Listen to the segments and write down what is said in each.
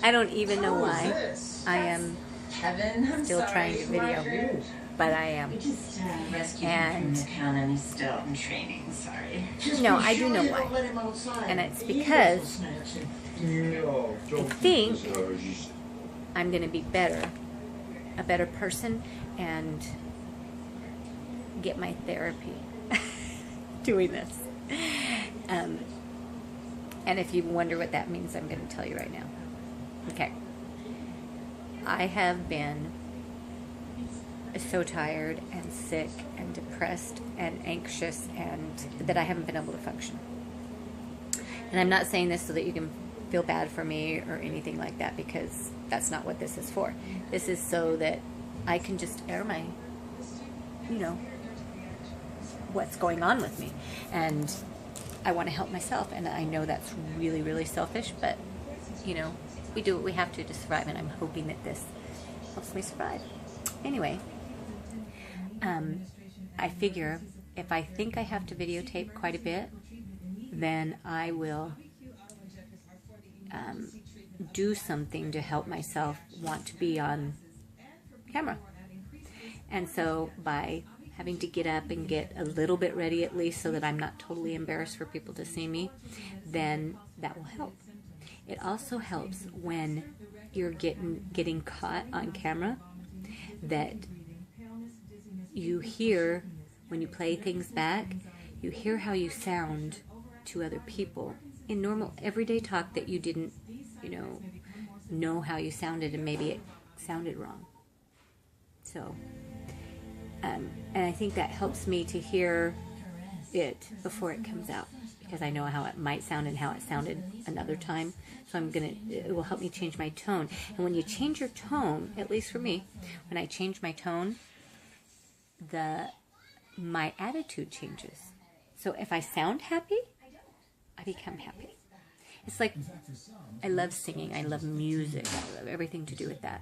I don't even know why I am still trying to video, but I am. And no, I do know why. And it's because I think I'm going to be a better person, and get my therapy doing this. And if you wonder what that means, I'm going to tell you right now. Okay. I have been so tired and sick and depressed and anxious, and that I haven't been able to function. And I'm not saying this so that you can feel bad for me or anything like that, because that's not what this is for. This is so that I can just air my, what's going on with me. And I want to help myself, and I know that's really, really selfish, but, we do what we have to survive, and I'm hoping that this helps me survive. Anyway, I figure if I think I have to videotape quite a bit, then I will do something to help myself want to be on camera. And so by having to get up and get a little bit ready, at least, so that I'm not totally embarrassed for people to see me, then that will help. It also helps when you're getting caught on camera, that you hear, when you play things back, you hear how you sound to other people in normal everyday talk that you didn't know how you sounded, and maybe it sounded wrong. So and I think that helps me to hear it before it comes out, because I know how it might sound and how it sounded another time. So it will help me change my tone. And when you change your tone, at least for me, when I change my tone, my attitude changes. So if I sound happy, I become happy. It's like, I love singing, I love music, I love everything to do with that.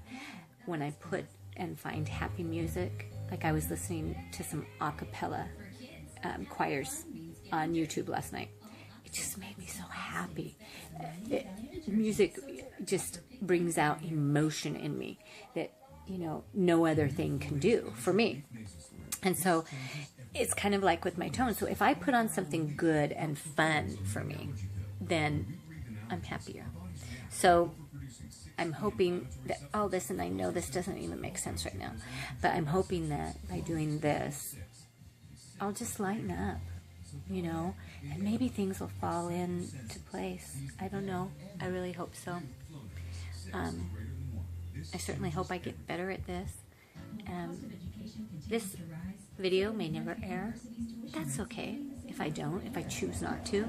When I put and find happy music, like I was listening to some a cappella choirs on YouTube last night. It just made me so happy. Music just brings out emotion in me that, no other thing can do for me. And so it's kind of like with my tone. So if I put on something good and fun for me, then I'm happier. So I'm hoping that all this, and I know this doesn't even make sense right now, but I'm hoping that by doing this, I'll just lighten up, and maybe things will fall into place. I don't know. I really hope so. I certainly hope I get better at this. This video may never air. That's okay if I don't, if I choose not to.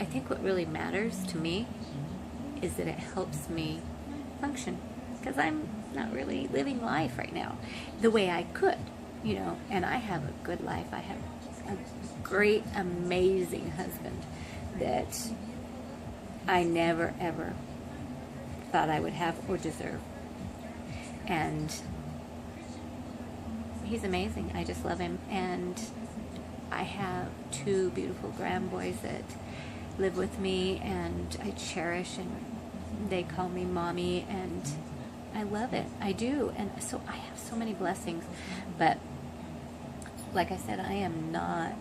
I think what really matters to me is that it helps me function, because I'm not really living life right now the way I could, and I have a good life. I have a great, amazing husband that I never, ever thought I would have or deserve. And he's amazing. I just love him. And I have 2 beautiful grandboys that live with me, and I cherish, and they call me mommy, and I love it. I do. And so I have so many blessings. But like I said, I am not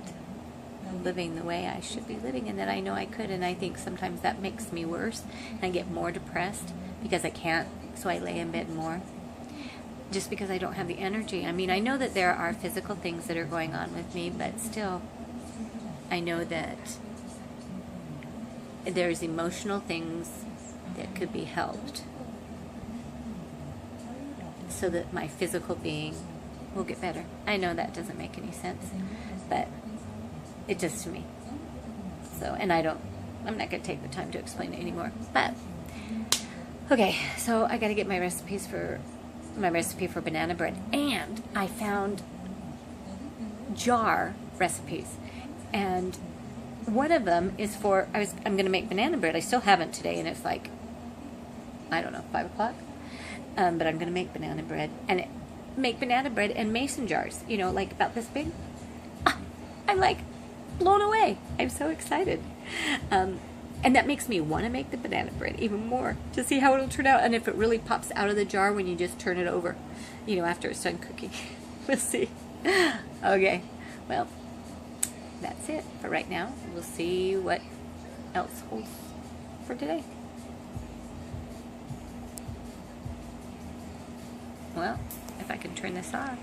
living the way I should be living, and that I know I could. And I think sometimes that makes me worse, and I get more depressed because I can't, so I lay in bed more, just because I don't have the energy. I mean, I know that there are physical things that are going on with me, but still, I know that there's emotional things that could be helped, so that my physical being will get better. I know that doesn't make any sense, but it does to me. So, and I'm not going to take the time to explain it anymore. But, okay, so I got to get my recipe for banana bread. And I found jar recipes. And one of them is for, I'm going to make banana bread. I still haven't today, and it's like, I don't know, 5 o'clock. But I'm going to make banana bread. And make banana bread in mason jars, like about this big. I'm like blown away. I'm so excited. And that makes me want to make the banana bread even more to see how it'll turn out and if it really pops out of the jar when you just turn it over, you know, after it's done cooking. We'll see. Okay, well, that's it for right now. We'll see what else holds for today. Well, if I can turn this off.